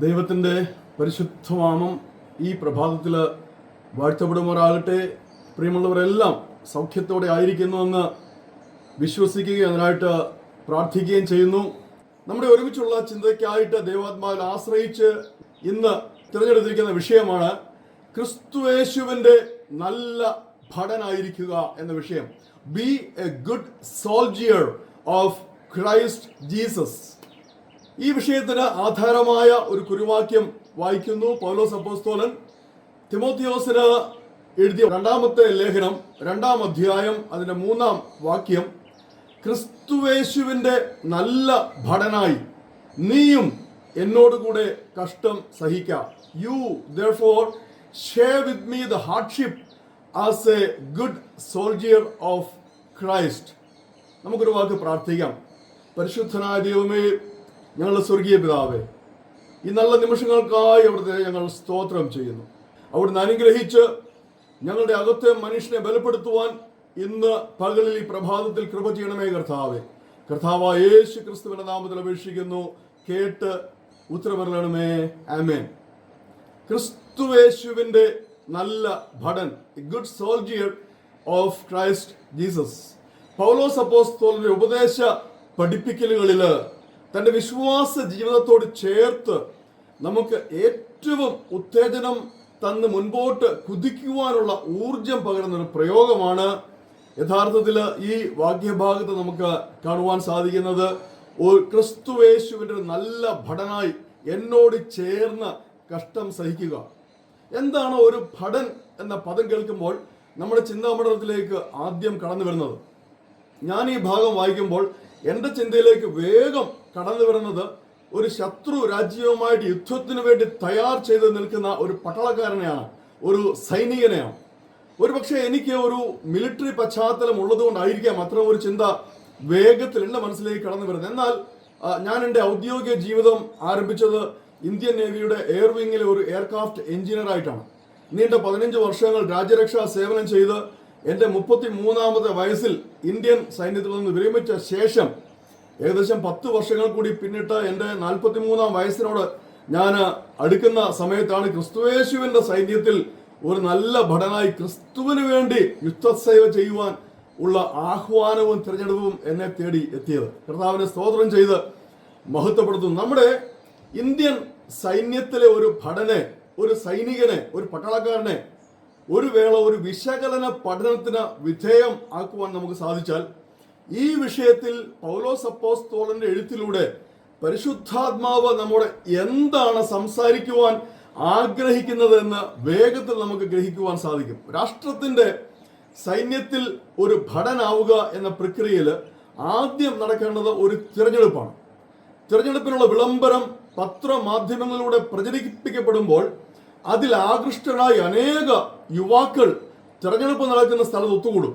ദൈവത്തിൻ്റെ പരിശുദ്ധനാമം ഈ പ്രഭാതത്തിൽ വാഴ്ത്തപ്പെടുമാറാകട്ടെ. പ്രിയമുള്ളവരെല്ലാം സൗഖ്യത്തോടെ ആയിരിക്കുന്നുവെന്ന് വിശ്വസിക്കുകയും അതിനായിട്ട് പ്രാർത്ഥിക്കുകയും ചെയ്യുന്നു. നമ്മുടെ ഒരുമിച്ചുള്ള ചിന്തയ്ക്കായിട്ട് ദൈവാത്മാവിൽ ആശ്രയിച്ച് ഇന്ന് തിരഞ്ഞെടുത്തിരിക്കുന്ന വിഷയമാണ് ക്രിസ്തുയേശുവിൻ്റെ നല്ല ഭടനായിരിക്കുക എന്ന വിഷയം. B A good soldier of Christ Jesus. ഈ വിഷയത്തിന് ആധാരമായ ഒരു കുറുവാക്യം വായിക്കുന്നു. പൗലോസ് അപ്പോസ്തലൻ തിമോത്തിയോസിന് എഴുതിയ രണ്ടാമത്തെ ലേഖനം 2-ാം അധ്യായം അതിന്റെ 3-ാം വാക്യം, ക്രിസ്തുയേശുവിന്റെ നല്ല ഭടനായി നീയും എന്നോടുകൂടെ കഷ്ടം സഹിക്ക. You therefore share with me the hardship as a good soldier of Christ. നമുക്കൊരു വാക്ക് പ്രാർത്ഥിക്കാം. പരിശുദ്ധനായ ദൈവമേ, ഞങ്ങളുടെ സ്വർഗീയ പിതാവേ, ഈ നല്ല നിമിഷങ്ങൾക്കായി അവിടുത്തെ ഞങ്ങൾ സ്തോത്രം ചെയ്യുന്നു. അവിടുന്ന് അനുഗ്രഹിച്ച് ഞങ്ങളുടെ അകത്തെ മനുഷ്യനെ ബലപ്പെടുത്തുവാൻ ഇന്ന് പകലിൽ ഈ പ്രഭാതത്തിൽ കൃപ ചെയ്യണമേ കർത്താവേ. കർത്താവായ യേശു ക്രിസ്തുവിന്റെ നാമത്തിൽ അപേക്ഷിക്കുന്നു, കേട്ട് ഉത്തരവരണമേ. ആമേൻ. ക്രിസ്തുയേശുവിന്റെ നല്ല ഭടൻ, good soldier of Christ Jesus. Paulose അപ്പോസ്തലന്റെ ഉപദേശ പഠിപ്പിക്കലുകളിൽ തന്റെ വിശ്വാസ ജീവിതത്തോട് ചേർത്ത് നമുക്ക് ഏറ്റവും ഉത്തേജനം തന്ന് മുൻപോട്ട് കുതിക്കുവാനുള്ള ഊർജം പകരുന്ന ഒരു പ്രയോഗമാണ് യഥാർത്ഥത്തിൽ ഈ വാക്യഭാഗത്ത് നമുക്ക് കാണുവാൻ സാധിക്കുന്നത്. ഒരു ക്രിസ്തുയേശുവിന്റെ നല്ല ഭടനായി എന്നോട് ചേർന്ന് കഷ്ടം സഹിക്കുക. എന്താണ് ഒരു ഭടൻ എന്ന പദം കേൾക്കുമ്പോൾ നമ്മുടെ ചിന്താമണ്ഡലത്തിലേക്ക് ആദ്യം കടന്നു വരുന്നത്? ഞാൻ ഈ ഭാഗം വായിക്കുമ്പോൾ എൻ്റെ ചിന്തയിലേക്ക് വേഗം കടന്നു വരുന്നത് ഒരു ശത്രു രാജ്യവുമായിട്ട് യുദ്ധത്തിന് വേണ്ടി തയ്യാർ ചെയ്ത് നിൽക്കുന്ന ഒരു പട്ടാളക്കാരനെയാണ്, ഒരു സൈനികനെയാണ്. ഒരുപക്ഷെ എനിക്ക് ഒരു മിലിറ്ററി പശ്ചാത്തലം ഉള്ളതുകൊണ്ടായിരിക്കാം അത്ര ഒരു ചിന്ത വേഗത്തിൽ എൻ്റെ മനസ്സിലേക്ക് കടന്നു വരുന്നത്. എന്നാൽ ഞാൻ എൻ്റെ ഔദ്യോഗിക ജീവിതം ആരംഭിച്ചത് ഇന്ത്യൻ നേവിയുടെ എയർ വിങ്ങിലെ ഒരു എയർക്രാഫ്റ്റ് എഞ്ചിനീയറായിട്ടാണ്. നീണ്ട 15 വർഷങ്ങൾ രാജ്യരക്ഷാ സേവനം ചെയ്ത് എൻ്റെ 33-ാമത്തെ വയസ്സിൽ ഇന്ത്യൻ സൈന്യത്തിൽ നിന്ന് വിരമിച്ച ശേഷം ഏകദേശം 10 വർഷങ്ങൾ കൂടി പിന്നിട്ട് എൻ്റെ 43-ാം വയസ്സിനോട് ഞാൻ അടുക്കുന്ന സമയത്താണ് ക്രിസ്തുയേശുവിന്റെ സൈന്യത്തിൽ ഒരു നല്ല ഭടനായി ക്രിസ്തുവിന് വേണ്ടി യുദ്ധസേവ ചെയ്യുവാൻ ഉള്ള ആഹ്വാനവും തിരഞ്ഞെടുപ്പും എന്നെ തേടി എത്തിയത്. കർത്താവിനെ സ്തോത്രം ചെയ്ത് മഹത്വപ്പെടുത്തുന്നു. നമ്മുടെ ഇന്ത്യൻ സൈന്യത്തിലെ ഒരു ഭടനെ, ഒരു സൈനികനെ, ഒരു പട്ടാളക്കാരനെ ഒരു വേള ഒരു വിശകലന പഠനത്തിന് വിധേയം ആക്കുവാൻ നമുക്ക് സാധിച്ചാൽ ഈ വിഷയത്തിൽ പൗലോസ് അപ്പോസ്തലന്റെ എഴുത്തിലൂടെ പരിശുദ്ധാത്മാവ് നമ്മോട് എന്താണ് സംസാരിക്കുവാൻ ആഗ്രഹിക്കുന്നത് എന്ന് വേഗത്തിൽ നമുക്ക് ഗ്രഹിക്കുവാൻ സാധിക്കും. രാഷ്ട്രത്തിന്റെ സൈന്യത്തിൽ ഒരു ഭടനാവുക എന്ന പ്രക്രിയയിൽ ആദ്യം നടക്കേണ്ടത് ഒരു തിരഞ്ഞെടുപ്പാണ്. തിരഞ്ഞെടുപ്പിനുള്ള വിളംബരം പത്രമാധ്യമങ്ങളിലൂടെ പ്രചരിപ്പിക്കപ്പെടുമ്പോൾ അതിൽ ആകൃഷ്ടരായി അനേക യുവാക്കൾ തിരഞ്ഞെടുപ്പ് നടക്കുന്ന സ്ഥലത്ത് ഒത്തുകൂടും.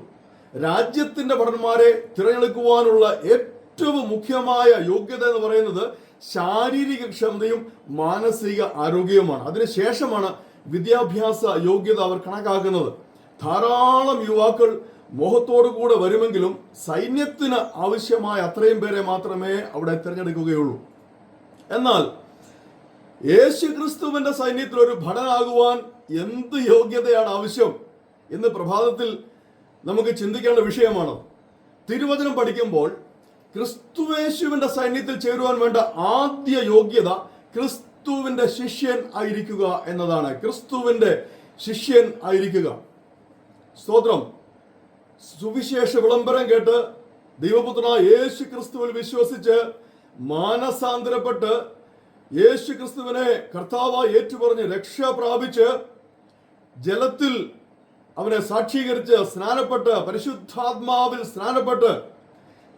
രാജ്യത്തിന്റെ ഭടന്മാരെ തിരഞ്ഞെടുക്കുവാനുള്ള ഏറ്റവും മുഖ്യമായ യോഗ്യത എന്ന് പറയുന്നത് ശാരീരിക ക്ഷമതയും മാനസിക ആരോഗ്യവുമാണ്. അതിനുശേഷമാണ് വിദ്യാഭ്യാസ യോഗ്യത അവർ കണക്കാക്കുന്നത്. ധാരാളം യുവാക്കൾ മോഹത്തോടു കൂടെ വരുമെങ്കിലും സൈന്യത്തിന് ആവശ്യമായ അത്രയും പേരെ മാത്രമേ അവിടെ തിരഞ്ഞെടുക്കുകയുള്ളൂ. എന്നാൽ യേശു ക്രിസ്തുവിന്റെ സൈന്യത്തിൽ ഒരു ഭടനാകുവാൻ എന്ത് യോഗ്യതയാണ് ആവശ്യം എന്ന് പ്രഭാതത്തിൽ നമുക്ക് ചിന്തിക്കേണ്ട വിഷയമാണ്. തിരുവചനം പഠിക്കുമ്പോൾ ക്രിസ്തുയേശുവിന്റെ സൈന്യത്തിൽ ചേരുവാൻ വേണ്ട ആദ്യ യോഗ്യത ക്രിസ്തുവിന്റെ ശിഷ്യൻ ആയിരിക്കുക എന്നതാണ്. ക്രിസ്തുവിന്റെ ശിഷ്യൻ ആയിരിക്കുക. സ്തോത്രം. സുവിശേഷ വിളംബരം കേട്ട് ദൈവപുത്രനായ യേശു ക്രിസ്തുവിൽ വിശ്വസിച്ച് മാനസാന്തരപ്പെട്ട് യേശു ക്രിസ്തുവിനെ കർത്താവായി ഏറ്റുപറഞ്ഞ് രക്ഷ പ്രാപിച്ച് ജലത്തിൽ അവനെ സാക്ഷീകരിച്ച് സ്നാനപ്പെട്ട് പരിശുദ്ധാത്മാവിൽ സ്നാനപ്പെട്ട്,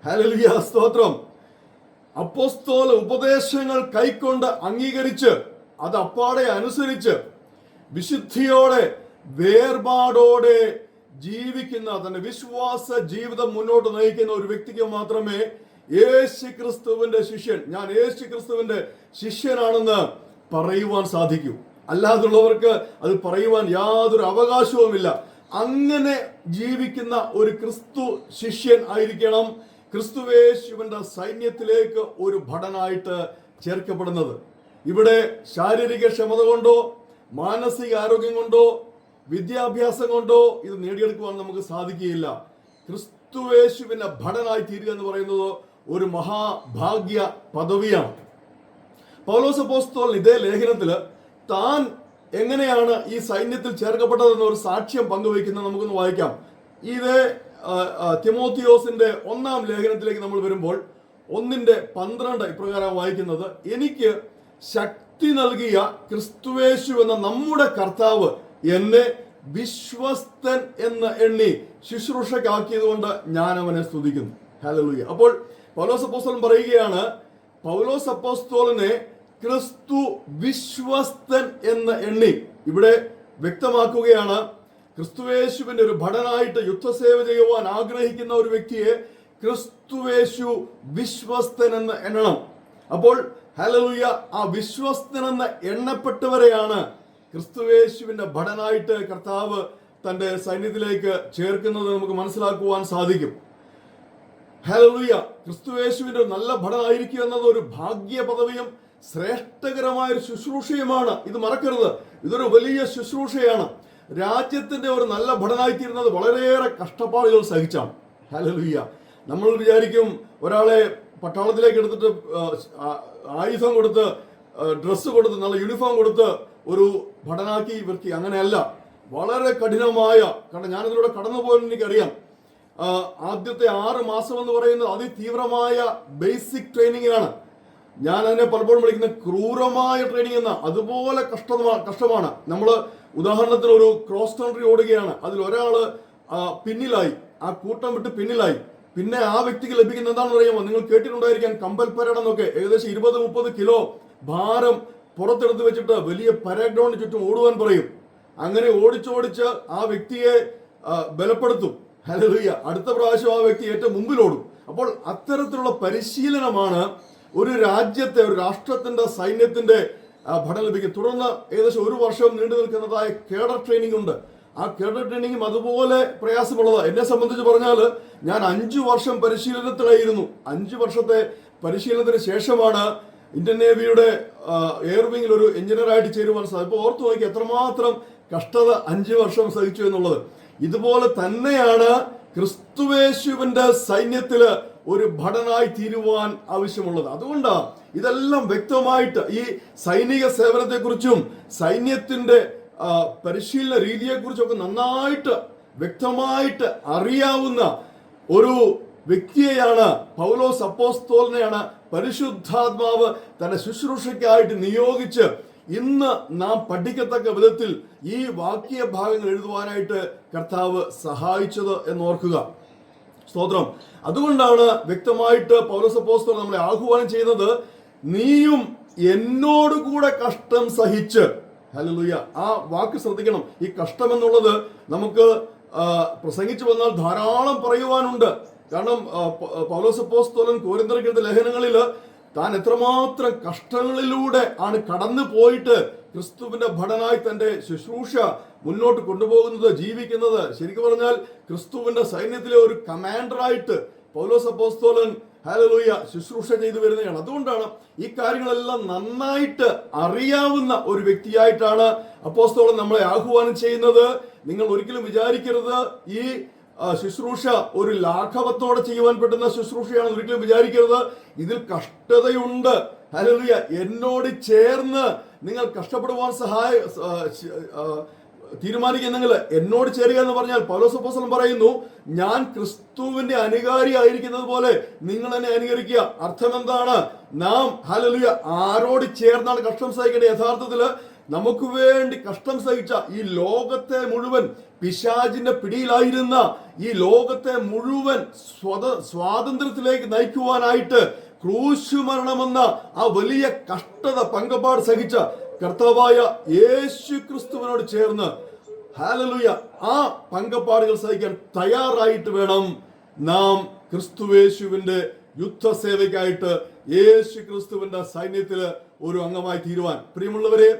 ഹല്ലേലൂയ, സ്തോത്രം, അപ്പോസ്തല ഉപദേശങ്ങൾ കൈക്കൊണ്ട് അംഗീകരിച്ച് അത് അപ്പാടെ അനുസരിച്ച് വിശുദ്ധിയോടെ വേർപാടോടെ ജീവിക്കുന്ന, തന്റെ വിശ്വാസ ജീവിതം മുന്നോട്ട് നയിക്കുന്ന ഒരു വ്യക്തിക്ക് മാത്രമേ യേശു ക്രിസ്തുവിന്റെ ശിഷ്യൻ, ഞാൻ യേശു ക്രിസ്തുവിന്റെ ശിഷ്യനാണെന്ന് പറയുവാൻ സാധിക്കൂ. അല്ലാതുള്ളവർക്ക് അത് പറയുവാൻ യാതൊരു അവകാശവുമില്ല. അങ്ങനെ ജീവിക്കുന്ന ഒരു ക്രിസ്തു ശിഷ്യൻ ആയിരിക്കണം ക്രിസ്തുയേശുവിന്റെ സൈന്യത്തിലേക്ക് ഒരു ഭടനായിട്ട് ചേർക്കപ്പെടുന്നത്. ഇവിടെ ശാരീരിക ക്ഷമത കൊണ്ടോ മാനസിക ആരോഗ്യം കൊണ്ടോ വിദ്യാഭ്യാസം കൊണ്ടോ ഇത് നേടിയെടുക്കുവാൻ നമുക്ക് സാധിക്കുകയില്ല. ക്രിസ്തുവേശുവിന്റെ ഭടനായി തീരുക എന്ന് പറയുന്നത് ഒരു മഹാഭാഗ്യ പദവിയാണ്. പൗലോസ് അപ്പോസ്തലൻ ഇതേ ലേഖനത്തിൽ താൻ എങ്ങനെയാണ് ഈ സൈന്യത്തിൽ ചേർക്കപ്പെട്ടതെന്ന ഒരു സാക്ഷ്യം പങ്കുവയ്ക്കുന്നത് നമുക്കൊന്ന് വായിക്കാം. ഇത് തിമോത്തിയോസിന്റെ 1-ാം ലേഖനത്തിലേക്ക് നമ്മൾ വരുമ്പോൾ 1:12 ഇപ്രകാരം വായിക്കുന്നത്: എനിക്ക് ശക്തി നൽകിയ ക്രിസ്തുവേശു എന്ന നമ്മുടെ കർത്താവ് എന്നെ വിശ്വസ്തൻ എന്ന് എണ്ണി ശുശ്രൂഷക്കാക്കിയത് കൊണ്ട് ഞാൻ അവനെ സ്തുതിക്കുന്നു. ഹല്ലേലൂയ. അപ്പോൾ പൗലോസ് അപ്പോസ്തലൻ പറയുകയാണ്, പൗലോസ് അപ്പോസ്തലനെ ക്രിസ്തു വിശ്വസ്തൻ എന്ന് എണ്ണി. ഇവിടെ വ്യക്തമാക്കുകയാണ്, ക്രിസ്തുവേശുവിന്റെ ഒരു ഭടനായിട്ട് യുദ്ധസേവ ചെയ്യുവാൻ ആഗ്രഹിക്കുന്ന ഒരു വ്യക്തിയെ ക്രിസ്തുവേശു വിശ്വസ്തൻ എന്ന് എണ്ണണം. അപ്പോൾ ഹല്ലേലൂയ, ആ വിശ്വസ്തൻ എന്ന് എണ്ണപ്പെട്ടവരെയാണ് ക്രിസ്തുവേശുവിന്റെ ഭടനായിട്ട് കർത്താവ് തന്റെ സൈന്യത്തിലേക്ക് ചേർക്കുന്നത് നമുക്ക് മനസ്സിലാക്കുവാൻ സാധിക്കും. ഹല്ലേലൂയ. ക്രിസ്തുവേശുവിന്റെ നല്ല ഭടനായിരിക്കുക എന്നത് ഒരു ഭാഗ്യ പദവിയും ശ്രേഷ്ഠകരമായ ഒരു ശുശ്രൂഷയുമാണ്. ഇത് മറക്കരുത്, ഇതൊരു വലിയ ശുശ്രൂഷയാണ്. രാജ്യത്തിന്റെ ഒരു നല്ല ഭടനായിത്തീരുന്നത് വളരെയേറെ കഷ്ടപ്പാടുകൾ സഹിച്ചാണ്. ഹല്ലേലൂയ. നമ്മൾ വിചാരിക്കും ഒരാളെ പട്ടാളത്തിലേക്ക് എടുത്തിട്ട് ആയുധം കൊടുത്ത് ഡ്രസ്സ് കൊടുത്ത് നല്ല യൂണിഫോം കൊടുത്ത് ഒരു ഭടനാക്കി ഇവർക്ക്. അങ്ങനെയല്ല, വളരെ കഠിനമായ, കാരണം ഞാനിതിലൂടെ കടന്നുപോയെന്ന് എനിക്കറിയാം. ആദ്യത്തെ 6 മാസം എന്ന് പറയുന്നത് അതിതീവ്രമായ ബേസിക് ട്രെയിനിങ്ങിനാണ്. ഞാൻ അതിനെ പലപ്പോഴും വിളിക്കുന്ന ക്രൂരമായ ട്രെയിനിങ് എന്ന. അതുപോലെ കഷ്ടമാണ്. നമ്മൾ ഉദാഹരണത്തിന് ഒരു ക്രോസ് കൺട്രി ഓടുകയാണ്, അതിൽ ഒരാള് പിന്നിലായി, ആ കൂട്ടം വിട്ട് പിന്നിലായി. പിന്നെ ആ വ്യക്തിക്ക് ലഭിക്കുന്ന എന്താണെന്ന് അറിയാമോ? നിങ്ങൾ കേട്ടിട്ടുണ്ടായിരിക്കാം കമ്പൽ പരേഡ് എന്നൊക്കെ. ഏകദേശം 20-30 കിലോ ഭാരം പുറത്തെടുത്ത് വെച്ചിട്ട് വലിയ പരേഡ് ഗ്രൗണ്ടിന് ചുറ്റും ഓടുവാൻ പറയും. അങ്ങനെ ഓടിച്ചോടിച്ച് ആ വ്യക്തിയെ ബലപ്പെടുത്തും. ഹല്ലേലൂയ. അടുത്ത പ്രാവശ്യം ആ വ്യക്തി ഏറ്റവും മുമ്പിലോടും. അപ്പോൾ അത്തരത്തിലുള്ള പരിശീലനമാണ് ഒരു രാജ്യത്തെ, ഒരു രാഷ്ട്രത്തിന്റെ സൈന്യത്തിന്റെ പഠനം ലഭിക്കും. തുടർന്ന് ഏകദേശം 1 വർഷം നീണ്ടു നിൽക്കുന്നതായ കേഡർ ട്രെയിനിങ് ഉണ്ട്. ആ കേഡർ ട്രെയിനിങ്ങും അതുപോലെ പ്രയാസമുള്ളതാണ്. എന്നെ സംബന്ധിച്ച് പറഞ്ഞാൽ ഞാൻ 5 വർഷം പരിശീലനത്തിലായിരുന്നു. 5 വർഷത്തെ പരിശീലനത്തിന് ശേഷമാണ് ഇന്ത്യൻ നേവിയുടെ എയർവിംഗിൽ ഒരു എഞ്ചിനീയറായിട്ട് ചേരുവാൻ സാധിക്കും. ഇപ്പോൾ ഓർത്തു നോക്കി എത്രമാത്രം കഷ്ടത 5 വർഷം സഹിച്ചു എന്നുള്ളത്. ഇതുപോലെ തന്നെയാണ് ക്രിസ്തുവേശുവിന്റെ സൈന്യത്തില് ഒരു ഭടനായി തീരുവാൻ ആവശ്യമുള്ളത്. അതുകൊണ്ട് ഇതെല്ലാം വ്യക്തമായിട്ട് ഈ സൈനിക സേവനത്തെക്കുറിച്ചും സൈന്യത്തിന്റെ പരിശീലന രീതിയെക്കുറിച്ചൊക്കെ നന്നായിട്ട് വ്യക്തമായിട്ട് അറിയാവുന്ന ഒരു വ്യക്തിയെയാണ്, പൗലോസ് അപ്പോസ്തലനെയാണ് പരിശുദ്ധാത്മാവ് തന്റെ ശുശ്രൂഷയ്ക്കായിട്ട് നിയോഗിച്ച് ഇന്ന് നാം പഠിക്കത്തക്ക വിധത്തിൽ ഈ വാക്യ ഭാഗങ്ങൾ എഴുതുവാനായിട്ട് കർത്താവ് സഹായിച്ചത് എന്നോർക്കുക. സ്തോത്രം. അതുകൊണ്ടാണ് വ്യക്തമായിട്ട് പൗലോസ് അപ്പോസ്തലൻ നമ്മളെ ആഹ്വാനം ചെയ്യുന്നത്, നീയും എന്നോട് കൂടെ കഷ്ടം സഹിച്ച്. ഹല്ലേലൂയ. ആ വാക്ക് ശ്രദ്ധിക്കണം. ഈ കഷ്ടം എന്നുള്ളത് നമുക്ക് പ്രസംഗിച്ചു വന്നാൽ ധാരാളം പറയുവാനുണ്ട്. കാരണം പൗലോസ് അപ്പോസ്തലൻ കൊരിന്ത്യർക്ക് എഴുതിയ ലേഖനങ്ങളിൽ താൻ എത്രമാത്രം കഷ്ടങ്ങളിലൂടെ ആണ് കടന്നു പോയിട്ട് ക്രിസ്തുവിന്റെ ഭടനായി തന്റെ ശുശ്രൂഷ മുന്നോട്ട് കൊണ്ടുപോകുന്നത്, ജീവിക്കുന്നത്. ശരിക്കും പറഞ്ഞാൽ ക്രിസ്തുവിന്റെ സൈന്യത്തിലെ ഒരു കമാൻഡറായിട്ട് പൗലോസ് അപ്പോസ്തലൻ ഹല്ലേലൂയ ശുശ്രൂഷ ചെയ്തു വരുന്നതാണ്. അതുകൊണ്ടാണ് ഈ കാര്യങ്ങളെല്ലാം നന്നായിട്ട് അറിയാവുന്ന ഒരു വ്യക്തിയായിട്ടാണ് അപ്പോസ്തലൻ നമ്മളെ ആഹ്വാനം ചെയ്യുന്നത്. നിങ്ങൾ ഒരിക്കലും വിചാരിക്കരുത് ഈ ശുശ്രൂഷ ഒരു ലാഘവത്തോടെ ചെയ്യുവാൻ പറ്റുന്ന ശുശ്രൂഷയാണെന്ന് ഒരിക്കലും വിചാരിക്കരുത്. ഇതിൽ കഷ്ടതയുണ്ട്. ഹല്ലേലൂയ. എന്നോട് ചേർന്ന് നിങ്ങൾ കഷ്ടപ്പെടുവാൻ തീരുമാനിക്കുന്നെങ്കിൽ എന്നോട് ചേരുക എന്ന് പറഞ്ഞാൽ പൗലോസ് അപ്പോസ്തലൻ പറയുന്നു, ഞാൻ ക്രിസ്തുവിന്റെ അനുകാരി ആയിരിക്കുന്നത് പോലെ നിങ്ങൾ എന്നെ അനുകരിക്കുക. അർത്ഥം എന്താണ്? നാം ഹല്ലേലൂയ ആരോട് ചേർന്നാണ് കഷ്ടം സഹിക്കേണ്ടത്? യഥാർത്ഥത്തില് നമുക്ക് വേണ്ടി കഷ്ടം സഹിച്ച ഈ ലോകത്തെ മുഴുവൻ, പിശാചിന്റെ പിടിയിലായിരുന്ന ഈ ലോകത്തെ മുഴുവൻ സ്വാതന്ത്ര്യത്തിലേക്ക് നയിക്കുവാനായിട്ട് ക്രൂശ് മരണമെന്ന ആ വലിയ കഷ്ടത പങ്കപാട് സഹിച്ച കർത്താവായ യേശു ക്രിസ്തുവിനോട് ചേർന്ന് ഹല്ലേലൂയ ആ പങ്കപാടുകൾ സഹിക്കാൻ തയ്യാറായിട്ട് വേണം നാം ക്രിസ്തുവേശുവിന്റെ യുദ്ധസേവയ്ക്കായിട്ട് യേശു ക്രിസ്തുവിന്റെ സൈന്യത്തിൽ ഒരു അംഗമായി തീരുവാൻ. പ്രിയമുള്ളവരെ,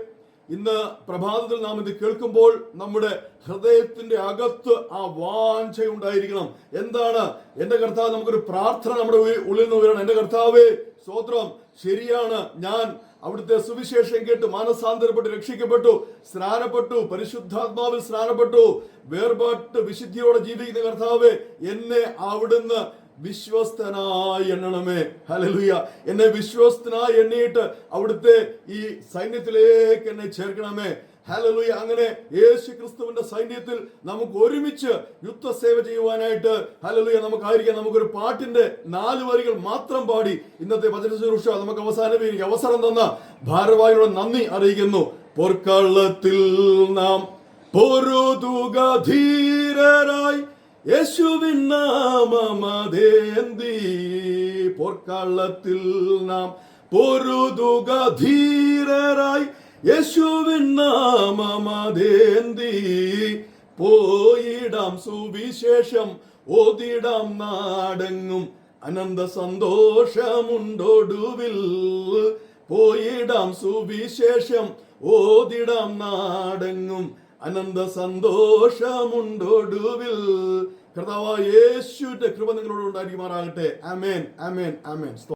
ഇന്ന് പ്രഭാതത്തിൽ നാം ഇത് കേൾക്കുമ്പോൾ നമ്മുടെ ഹൃദയത്തിന്റെ അകത്ത് ആ വാഞ്ചയുണ്ടായിരിക്കണം. എന്താണ്? എന്റെ കർത്താവ്, നമുക്കൊരു പ്രാർത്ഥന നമ്മുടെ ഉള്ളിൽ നിന്ന് വരണം. എന്റെ കർത്താവേ, സ്തോത്രം, ശരിയാണ്, ഞാൻ അവിടുത്തെ സുവിശേഷം കേട്ട് മാനസാന്തരപ്പെട്ട് രക്ഷിക്കപ്പെട്ടു, സ്നാനപ്പെട്ടു, പരിശുദ്ധാത്മാവിൽ സ്നാനപ്പെട്ടു, വേർപാട്ട് വിശുദ്ധിയോടെ ജീവിക്കുന്ന കർത്താവേ, എന്നെ അവിടുന്ന് വിശ്വസ്തനായി എണ്ണണമേ. ഹല്ലേലൂയ. എന്നെ വിശ്വസ്തനായി എണ്ണിയിട്ട് അവിടുത്തെ ഈ സൈന്യത്തിലേക്ക് എന്നെ ചേർക്കണമേ. ഹല്ലേലൂയ. അങ്ങനെ യേശു ക്രിസ്തുവിന്റെ സൈന്യത്തിൽ നമുക്ക് ഒരുമിച്ച് യുദ്ധസേവ ചെയ്യുവാനായിട്ട് ഹല്ലേലൂയ നമുക്കായിരിക്കാം. നമുക്കൊരു പാട്ടിന്റെ 4 വരികൾ മാത്രം പാടി ഇന്നത്തെ വചന ശുശ്രൂഷ നമുക്ക് അവസാനിപ്പിക്കാൻ അവസരം തന്ന ഭാരവാഹികളോട് നന്ദി അറിയിക്കുന്നു. പൊർക്കളത്തിൽ നാം പൊരുതുക ധീരരായി, യേശുവിൻ നാമമതേന്തി. പൊർക്കളത്തിൽ നാം പൊരുതുക ധീരരായി, യേശുവിൻ നാമമതേന്തി. പോയിടാം സുവിശേഷം ഓതിടാം നാടെങ്ങും, അനന്ത സന്തോഷമുണ്ടൊടുവിൽ. പോയിടാം സുവിശേഷം ഓതിടാം നാടെങ്ങും, അനന്ത സന്തോഷമുണ്ടൊടുവിൽ. കർത്താവായ യേശുവിന്റെ കൃപ നിങ്ങളോട് ഉണ്ടായിരിക്കുമാറാകട്ടെ. ആമേൻ, ആമേൻ, ആമേൻ.